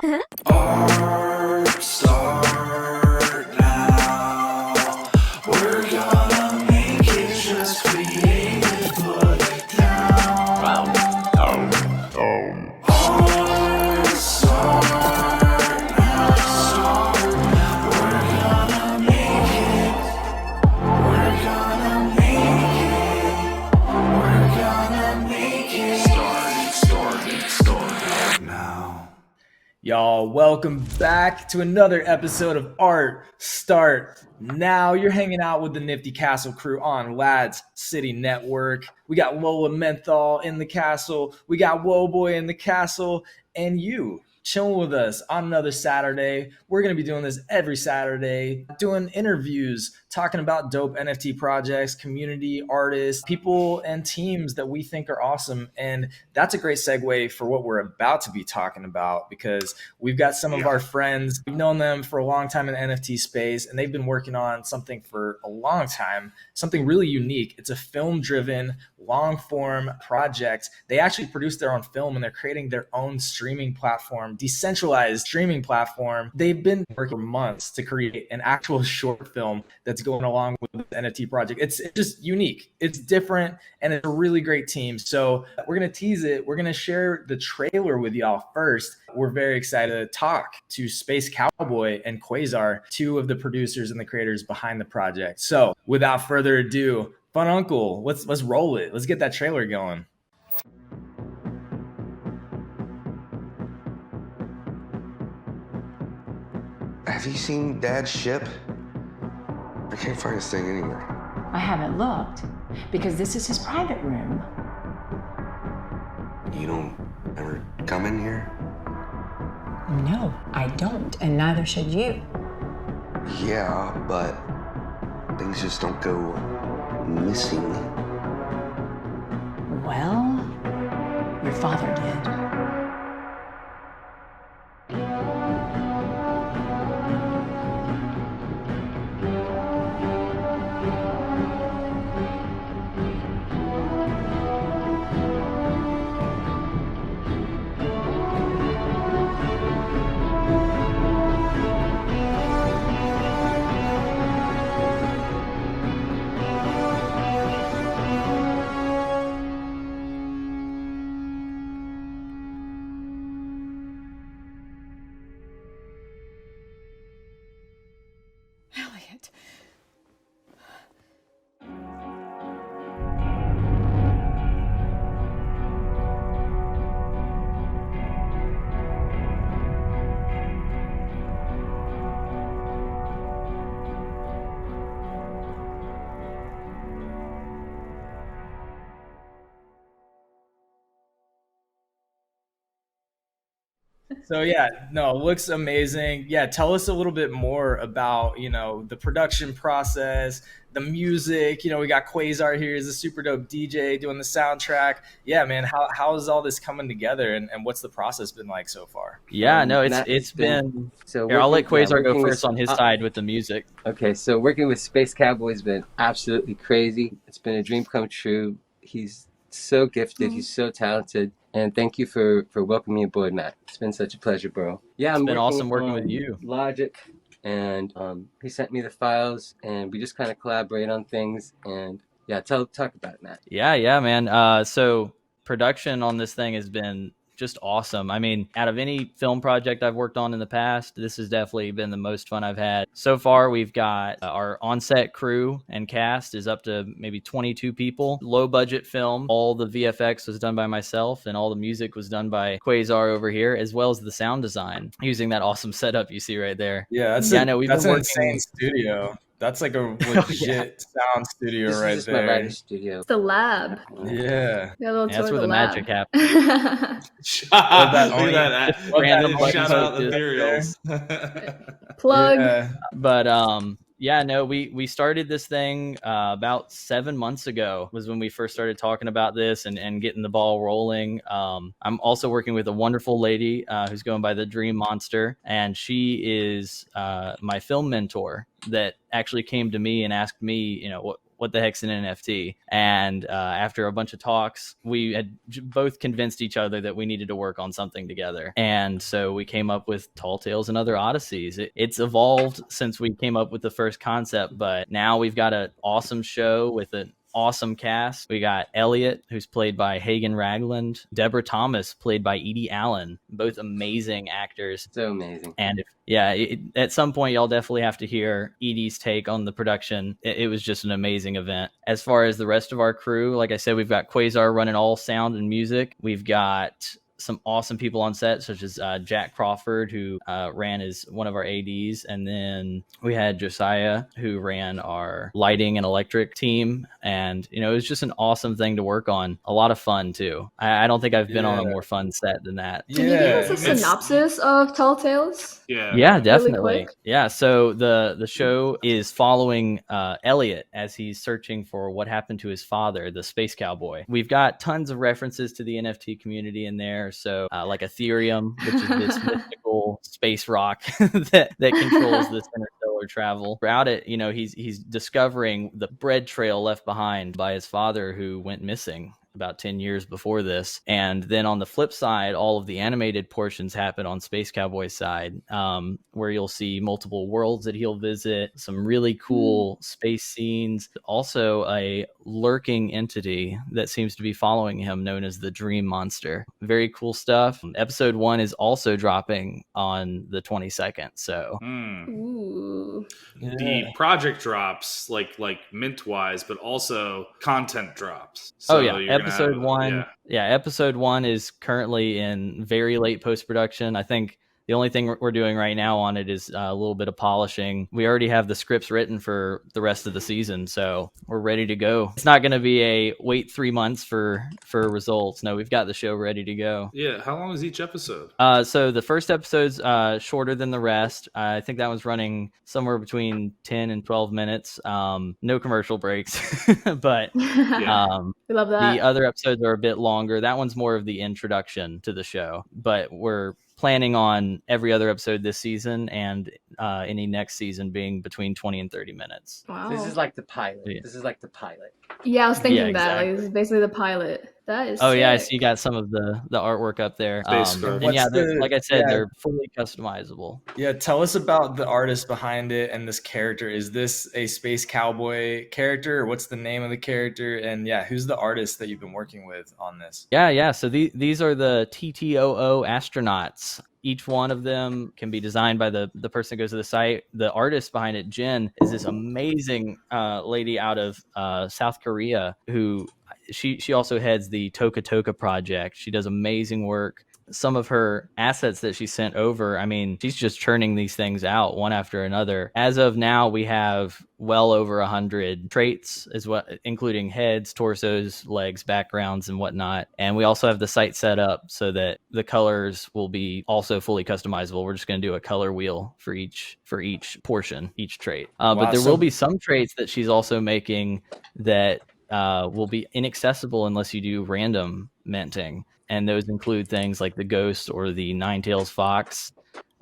Art start now. We're gonna make it just creative, put it down. Art start now. We're gonna make it. We're gonna make it. We're gonna make it. Start now. Y'all, welcome back to another episode of Art Start Now. You're hanging out with the Nifty Castle crew on LADZ City Network. We got Lola Menthol in the castle. We got Woah Boy in the castle. And you chilling with us on another Saturday. We're going to be doing this every Saturday, doing interviews, talking about dope NFT projects, community artists, people and teams that we think are awesome. And that's a great segue for what we're about to be talking about, because we've got some of our friends. We've known them for a long time in the NFT space, and they've been working on something for a long time, something really unique. It's a film-driven, long-form project. They actually produce their own film, and they're creating their own streaming platform, decentralized streaming platform. They've been working for months to create an actual short film that's going along with the NFT project. It's just unique. It's different, and it's a really great team. So we're going to tease it. We're going to share the trailer with y'all first. We're very excited to talk to SpaceCowboy and Quazar, two of the producers and the creators behind the project. So without further ado, Fun Uncle, let's roll it. Let's get that trailer going. Have you seen Dad's ship? I can't find his thing anywhere. I haven't looked because this is his private room. You don't ever come in here? No, I don't, and neither should you. Yeah, but things just don't go missing. Well, your father did. Elliot. So yeah, no, it looks amazing. Yeah, tell us a little bit more about, the production process, the music. We got Quazar here. He's a super dope DJ doing the soundtrack. Yeah, man, how is all this coming together, and what's the process been like so far? Yeah, no, it's been so here, I'll let Quazar go first on his side with the music. Okay, so working with SpaceCowboy has been absolutely crazy. It's been a dream come true. He's so gifted. He's so talented. And thank you for welcoming me aboard, Matt. It's been such a pleasure, bro. Yeah, it's been awesome working with you. Logic, and he sent me the files, and we just kind of collaborate on things. And yeah, talk about it, Matt. Yeah, man. So production on this thing has been just awesome. I mean, out of any film project I've worked on in the past, this has definitely been the most fun I've had. So far, we've got our on-set crew and cast is up to maybe 22 people. Low budget film. All the VFX was done by myself, and all the music was done by Quazar over here, as well as the sound design, using that awesome setup you see right there. Yeah, that's an insane studio. That's like a legit sound studio this right is there. My writer's studio. It's the lab. Yeah. That's where the magic happens. Look at that. Shout out the materials. Plug. Yeah. But yeah, no, we started this thing about 7 months ago was when we first started talking about this and getting the ball rolling. I'm also working with a wonderful lady who's going by the Dream Monster, and she is my film mentor that actually came to me and asked me, what the heck's an NFT? And after a bunch of talks, we had both convinced each other that we needed to work on something together. And so we came up with Tall Tales and Other Odysseys. It's evolved since we came up with the first concept, but now we've got an awesome show with an awesome cast. We got Elliot, who's played by Hagen Ragland, Deborah Thomas, played by Edie Allen, both amazing actors. So amazing. And at some point, y'all definitely have to hear Edie's take on the production. It was just an amazing event. As far as the rest of our crew, like I said, we've got Quasar running all sound and music. We've got some awesome people on set, such as Jack Crawford, who ran as one of our ADs. And then we had Josiah, who ran our lighting and electric team. And, it was just an awesome thing to work on. A lot of fun, too. I don't think I've been on a more fun set than that. Can you give us a synopsis of Tall Tales? Yeah, definitely. Really quick? Yeah, so the show is following Elliot as he's searching for what happened to his father, the Space Cowboy. We've got tons of references to the NFT community in there. So like Ethereum, which is this mystical space rock that controls this interstellar travel. Throughout it, he's discovering the bread trail left behind by his father, who went missing about 10 years before this. And then on the flip side, all of the animated portions happen on Space Cowboy's side, where you'll see multiple worlds that he'll visit, some really cool space scenes, also a lurking entity that seems to be following him known as the Dream Monster. Very cool stuff. Episode 1 is also dropping on the 22nd. So Ooh. The project drops like mint wise, but also content drops. So episode 1. Episode 1 is currently in very late post-production. I think the only thing we're doing right now on it is a little bit of polishing. We already have the scripts written for the rest of the season, so we're ready to go. It's not going to be a wait 3 months for results. No, we've got the show ready to go. Yeah, how long is each episode? So the first episode's shorter than the rest. I think that was running somewhere between 10 and 12 minutes. No commercial breaks, but We love that. the other episodes are a bit longer. That one's more of the introduction to the show, but we're planning on every other episode this season and any next season being between 20 and 30 minutes. Wow. This is like the pilot. Yeah. This is like the pilot. Yeah, I was thinking that. exactly. Like, this is basically the pilot. That is Oh yeah, I sick. see you got some of the artwork up there. Space Ghost. And yeah, What's like I said, yeah. they're fully customizable. Yeah, tell us about the artist behind it and this character. Is this a Space Cowboy character, or what's the name of the character? And yeah, who's the artist that you've been working with on this? Yeah. So these are the TTOO astronauts. Each one of them can be designed by the person that goes to the site. The artist behind it, Jen, is this amazing lady out of South Korea who she also heads the Toka Toka project. She does amazing work. Some of her assets that she sent over, I mean, she's just churning these things out one after another. As of now, we have well over 100 traits, including heads, torsos, legs, backgrounds, and whatnot. And we also have the site set up so that the colors will be also fully customizable. We're just going to do a color wheel for each portion, each trait. But there will be some traits that she's also making that will be inaccessible unless you do random minting. And those include things like the Ghost or the Ninetails Fox,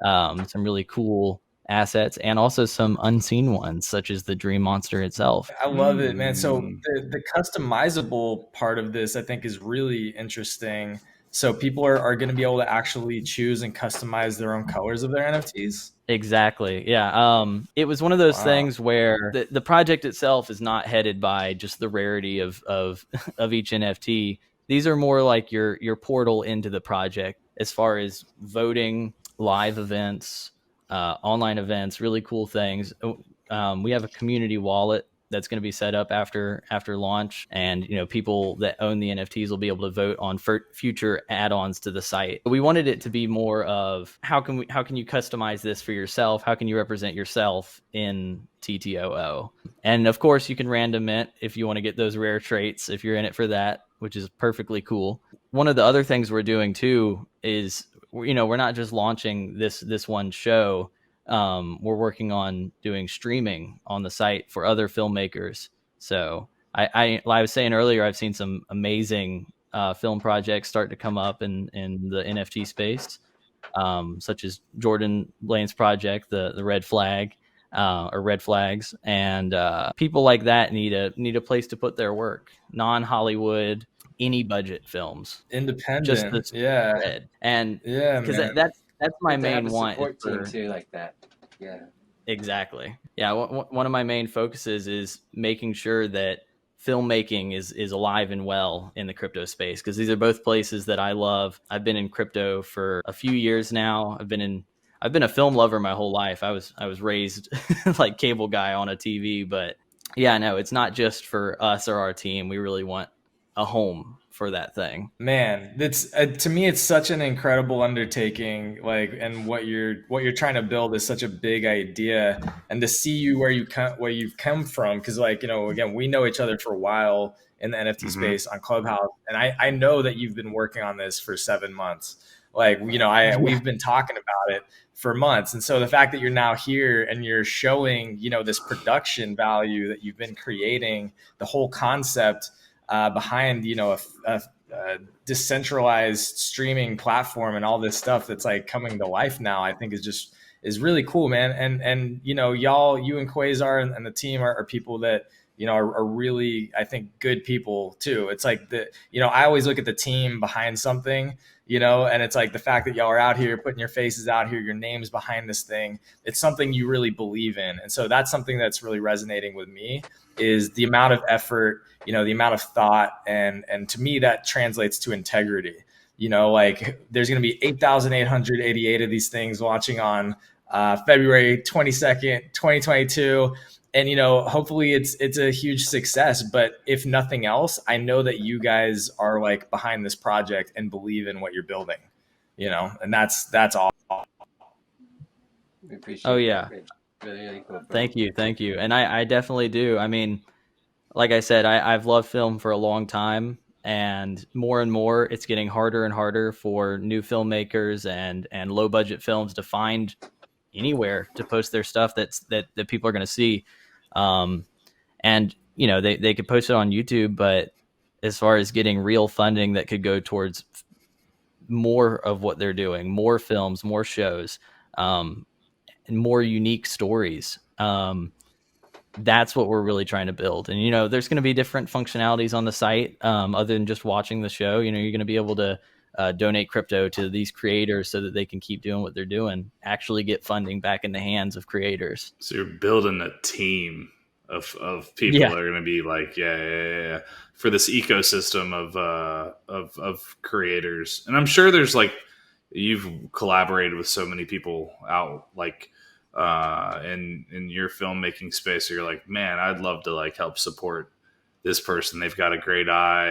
some really cool assets, and also some unseen ones, such as the Dream Monster itself. I love it, man. So the customizable part of this, I think, is really interesting. So people are going to be able to actually choose and customize their own colors of their NFTs? Exactly. Yeah. It was one of those things where the project itself is not headed by just the rarity of each NFT. These are more like your portal into the project as far as voting, live events, online events, really cool things. We have a community wallet that's going to be set up after launch, and people that own the NFTs will be able to vote on future add-ons to the site. We wanted it to be more of how can you customize this for yourself? How can you represent yourself in TTOO? And of course, you can random mint if you want to get those rare traits if you're in it for that, which is perfectly cool. One of the other things we're doing too is we're not just launching this one show. We're working on doing streaming on the site for other filmmakers. So I was saying earlier, I've seen some amazing film projects start to come up in the NFT space, such as Jordan Blaine's project, the Red Flag. or red flags, and people like that need a place to put their work. Non-Hollywood, any budget films, independent, just the spread. And because that's my main want support team too, like that. Yeah, exactly. Yeah, one of my main focuses is making sure that filmmaking is alive and well in the crypto space, because these are both places that I love. I've been in crypto for a few years now. I've been a film lover my whole life. I was raised like cable guy on a TV, but yeah, no, it's not just for us or our team. We really want a home for that thing. Man, that's to me, it's such an incredible undertaking. Like, and what you're trying to build is such a big idea, and to see you where you've come from, because like, you know, again, we know each other for a while in the NFT space on Clubhouse, and I know that you've been working on this for 7 months. Like, you know, we've been talking about it for months, and so the fact that you're now here and you're showing, you know, this production value that you've been creating, the whole concept behind, you know, a decentralized streaming platform and all this stuff that's like coming to life now, I think is really cool, man. And you know, you and Quasar and the team are people that, you know, are really, I think, good people too. It's like you know, I always look at the team behind something, you know, and it's like the fact that y'all are out here putting your faces out here, your names behind this thing, it's something you really believe in. And so that's something that's really resonating with me, is the amount of effort, you know, the amount of thought, and to me that translates to integrity. You know, like there's going to be 8,888 of these things launching on February 22nd, 2022. And, you know, hopefully it's a huge success, but if nothing else, I know that you guys are like behind this project and believe in what you're building, you know, and that's all. We appreciate Oh yeah. Really cool. Thank you. And I definitely do. I mean, like I said, I've loved film for a long time, and more it's getting harder and harder for new filmmakers and low budget films to find anywhere to post their stuff that people are going to see. And you know, they could post it on YouTube, but as far as getting real funding that could go towards more of what they're doing, more films, more shows, and more unique stories, that's what we're really trying to build. And, you know, there's going to be different functionalities on the site, other than just watching the show. You know, you're going to be able to donate crypto to these creators so that they can keep doing what they're doing, actually get funding back in the hands of creators. So you're building a team of people that are going to be like, yeah, for this ecosystem of creators. And I'm sure there's like, you've collaborated with so many people out like in your filmmaking space, so you're like, man, I'd love to like help support this person. They've got a great eye,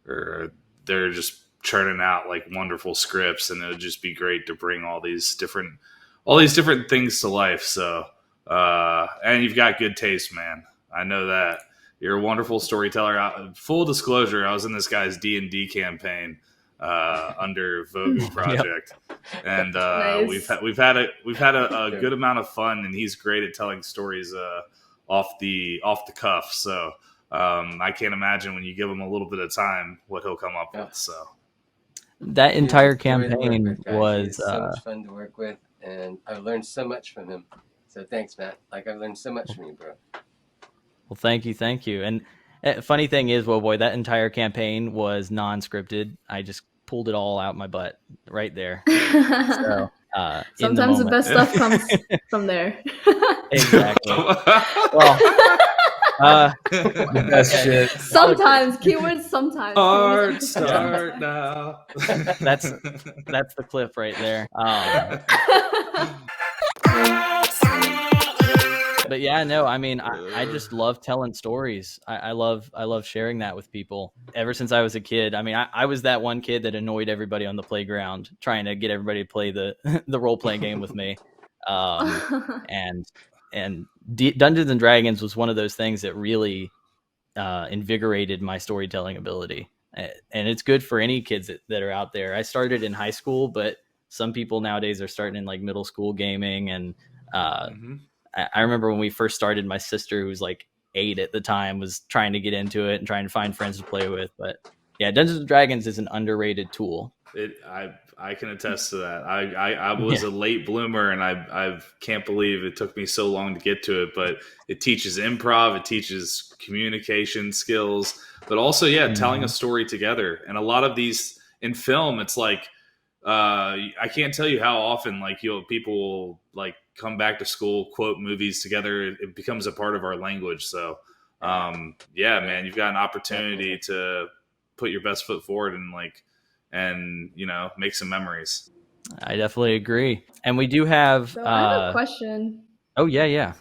or they're just churning out like wonderful scripts, and it would just be great to bring all these different things to life. So and you've got good taste, man. I know that. You're a wonderful storyteller. Full disclosure, I was in this guy's D&D campaign under Vogue Project, and Nice. we've had a good amount of fun, and he's great at telling stories off the cuff. So I can't imagine when you give him a little bit of time what he'll come up with. So that entire campaign was so much fun to work with, and I've learned so much from him. So thanks, Matt. Like, I've learned so much from you, bro. Well, thank you. And funny thing is, Woah Boy, that entire campaign was non-scripted. I just pulled it all out my butt right there. So, sometimes the best stuff comes from there. Exactly. Well, The best shit. Sometimes, keywords sometimes. Art, start now. That's the clip right there. But yeah, no, I mean, I just love telling stories. I love sharing that with people. Ever since I was a kid, I mean, I was that one kid that annoyed everybody on the playground, trying to get everybody to play the role-playing game with me. And Dungeons and Dragons was one of those things that really invigorated my storytelling ability. And it's good for any kids that are out there. I started in high school, but some people nowadays are starting in like middle school gaming. And I remember when we first started, my sister, who was like 8 at the time, was trying to get into it and trying to find friends to play with. But yeah, Dungeons and Dragons is an underrated tool. I can attest to that. I was a late bloomer, and I can't believe it took me so long to get to it. But it teaches improv, it teaches communication skills, but also telling a story together. And a lot of these in film, it's like I can't tell you how often like people will like come back to school, quote movies together. It becomes a part of our language. So man, you've got an opportunity to put your best foot forward and make some memories. I definitely agree. And we do have So I have a question. Oh yeah.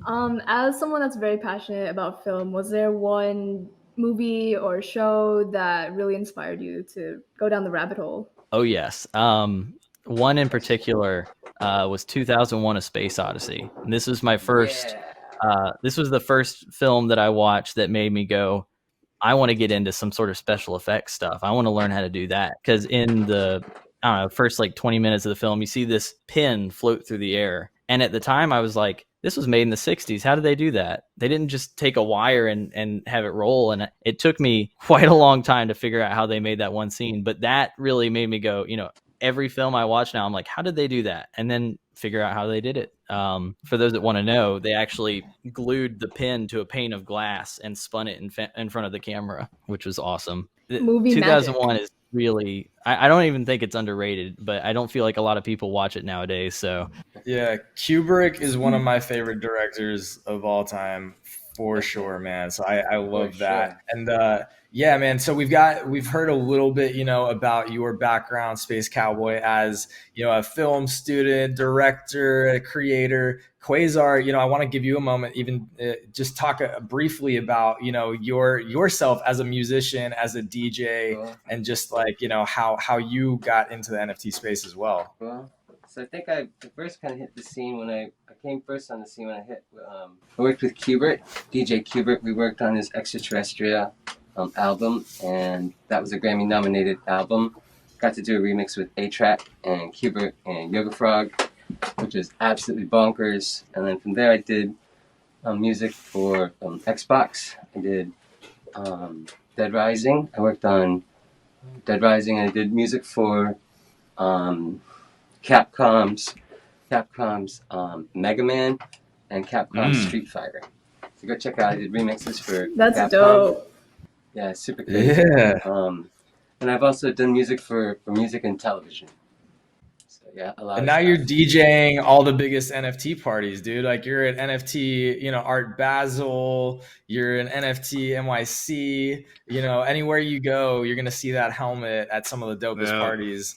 As someone that's very passionate about film, was there one movie or show that really inspired you to go down the rabbit hole? Oh yes. One in particular was 2001: A Space Odyssey. And this was my first this was the first film that I watched that made me go, I want to get into some sort of special effects stuff. I want to learn how to do that. Because in the first like 20 minutes of the film, you see this pin float through the air. And at the time I was like, this was made in the 60s. How did they do that? They didn't just take a wire and have it roll. And it took me quite a long time to figure out how they made that one scene. But that really made me go, every film I watch now, I'm like, how did they do that? And then figure out how they did it. For those that want to know, they actually glued the pin to a pane of glass and spun it in front of the camera, which was awesome. Movie 2001 magic. is really, I don't even think it's underrated, but I don't feel like a lot of people watch it nowadays. So yeah, Kubrick is one of my favorite directors of all time, for sure, man. So I love that. And yeah, man. So we've heard a little bit, about your background, Space Cowboy, as a film student, director, a creator. Quazar, I want to give you a moment, even just talk briefly about yourself as a musician, as a DJ, and just like how you got into the NFT space as well. Well, so I think I first kind of hit the scene when I came first on the scene when I worked with Qbert, DJ Qbert. We worked on his Extraterrestrial album, and that was a Grammy-nominated album. Got to do a remix with A-Track and Qbert and Yoga Frog, which was absolutely bonkers. And then from there, I did music for Xbox. I did Dead Rising. I worked on Dead Rising. I did music for Capcom's Mega Man and Capcom's Street Fighter. So go check out. I did remixes for That's Capcom. dope. Yeah, super crazy. Yeah. And I've also done music for music and television. So yeah, a lot. And now you're DJing all the biggest NFT parties, dude. Like you're at NFT, Art Basel. You're in NFT NYC. Anywhere you go, you're gonna see that helmet at some of the dopest parties.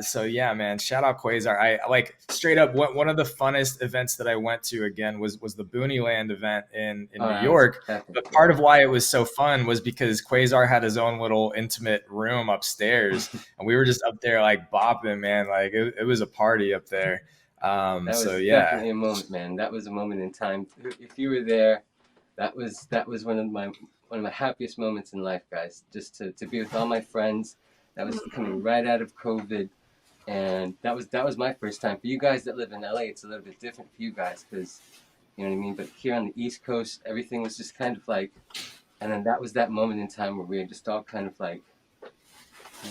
So yeah, man, shout out Quazar. I like straight up one of the funnest events that I went to again was the Booneyland event in New York. But part of why it was so fun was because Quazar had his own little intimate room upstairs, and we were just up there like bopping, man. Like it was a party up there. That was definitely a moment, man. That was a moment in time. If you were there, that was one of my happiest moments in life, guys. Just to be with all my friends. That was coming right out of COVID, and that was my first time. For you guys that live in LA, it's a little bit different for you guys because, you know what I mean? But here on the East Coast, everything was just kind of like, and then that was that moment in time where we were just all kind of like, we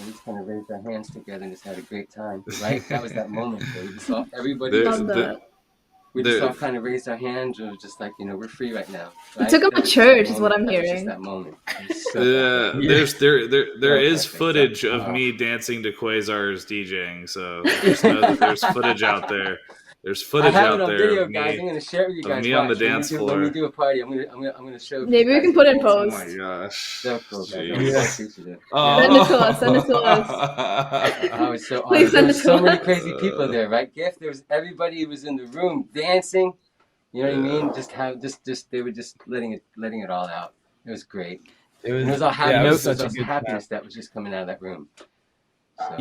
just kind of raised our hands together and just had a great time, right? That was that moment where we just saw everybody. We just all kind of raised our hands and was just like, we're free right now. Right? You took him to church, is what I'm hearing. Just that moment. There is footage of me dancing to Quazar's DJing, so just know that there's footage out there. There's footage out there. Video, guys. I'm gonna share it with you guys. Me on the dance floor. When we do a party, I'm gonna show. Maybe we can put it in post. Oh my gosh! So cool, guys. Send it to us. Send it to us. I was so Please send it to so many us. crazy people there, right? Gift. There was everybody was in the room dancing. You know what I mean? Just they were just letting it all out. It was great. It was all happiness. It was happiness that was just coming out of that room. So,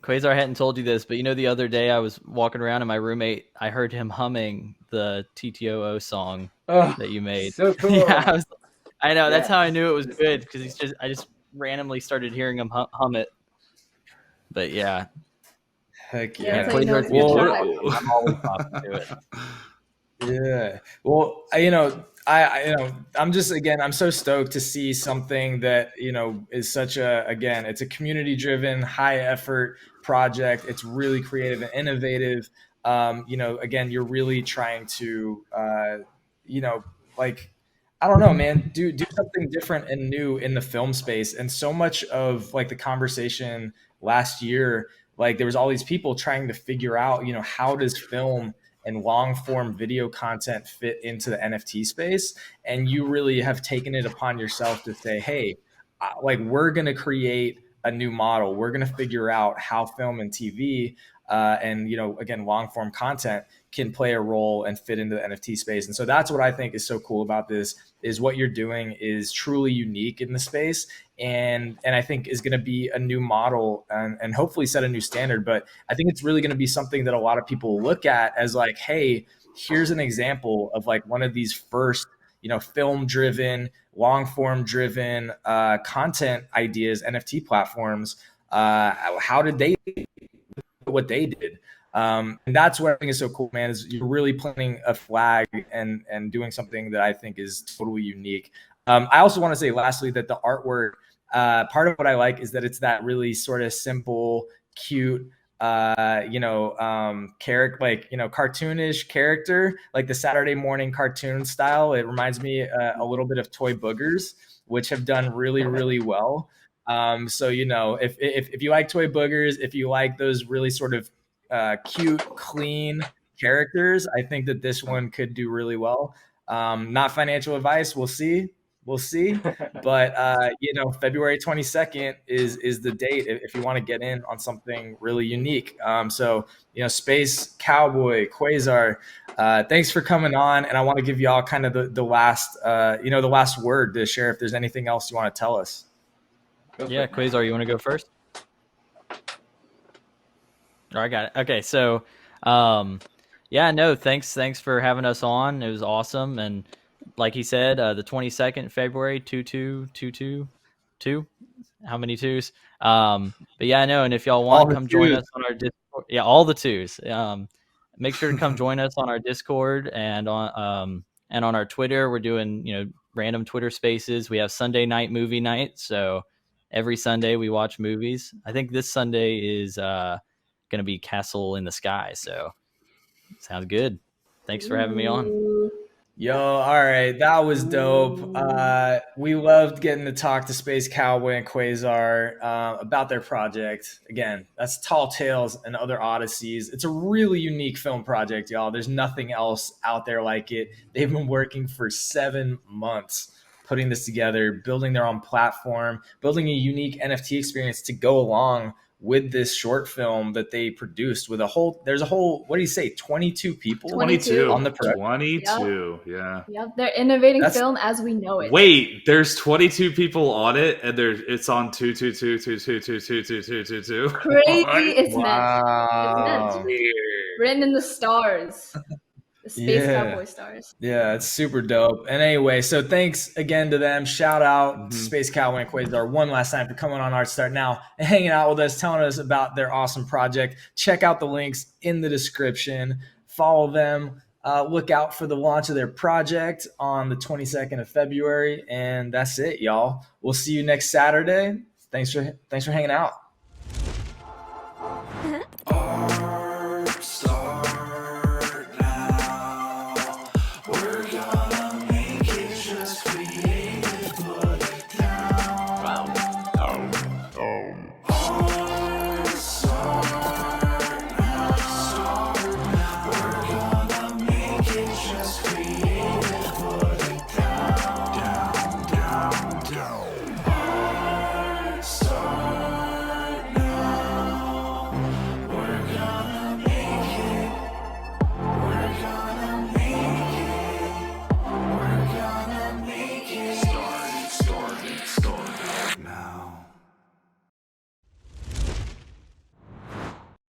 Quazar hadn't told you this, but the other day I was walking around and my roommate, I heard him humming the TTOO song that you made. So cool. Yeah, I know. That's how I knew it was good because I just randomly started hearing him hum it. But yeah. Heck yeah. I'm always talking to it. Yeah. Well, I'm just, again, I'm so stoked to see something that, is such again, it's a community driven, high effort project. It's really creative and innovative. Again, you're really trying to, like, I don't know, man, do something different and new in the film space. And so much of like the conversation last year, like there was all these people trying to figure out, how does film and long form video content fit into the NFT space? And you really have taken it upon yourself to say, hey, like we're going to create a new model. We're going to figure out how film and TV and, again, long form content can play a role and fit into the NFT space. And so that's what I think is so cool about this, is what you're doing is truly unique in the space. And I think is going to be a new model and hopefully set a new standard. But I think it's really going to be something that a lot of people look at as like, hey, here's an example of like one of these first, film driven, long form driven content ideas, NFT platforms. How did they do what they did? And that's what I think is so cool, man, is you're really planting a flag and doing something that I think is totally unique. I also want to say lastly that the artwork, part of what I like is that it's that really sort of simple, cute, character, like, cartoonish character, like the Saturday morning cartoon style. It reminds me a little bit of Toy Boogers, which have done really, really well. So, if you like Toy Boogers, if you like those really sort of cute, clean characters, I think that this one could do really well. Not financial advice. We'll see. But February 22nd is the date if you want to get in on something really unique. So Space Cowboy, Quasar, thanks for coming on, and I want to give y'all kind of the last the last word to share if there's anything else you want to tell us. Yeah, Quasar, you want to go first? I got it. Okay, so thanks for having us on. It was awesome. And like he said, the 22nd February, 2222. How many twos? But yeah, I know. And if y'all want to come join us on our Discord, yeah, all the twos. Make sure to come join us on our Discord and on our Twitter. We're doing random Twitter spaces. We have Sunday night movie night, so every Sunday we watch movies. I think this Sunday is going to be Castle in the Sky, so sounds good. Thanks for having me on. Yo, all right, that was dope. We loved getting to talk to Space Cowboy and Quasar about their project. Again, that's Tall Tales and Other Odysseys. It's a really unique film project, y'all. There's nothing else out there like it. They've been working for 7 months putting this together, building their own platform, building a unique NFT experience to go along with this short film that they produced with there's a whole, what do you say, 22 people? 22 on the production. 22, yeah. Yep, they're innovating film as we know it. Wait, there's 22 people on it, and it's on 22222222222. Crazy, it's wow. meant. Written in the stars. The Space Cowboy stars. Yeah, it's super dope. And anyway, so thanks again to them. Shout out to Space Cowboy and Quasar one last time for coming on Art Start Now and hanging out with us, telling us about their awesome project. Check out the links in the description. Follow them. Look out for the launch of their project on the 22nd of February. And that's it, y'all. We'll see you next Saturday. Thanks for hanging out.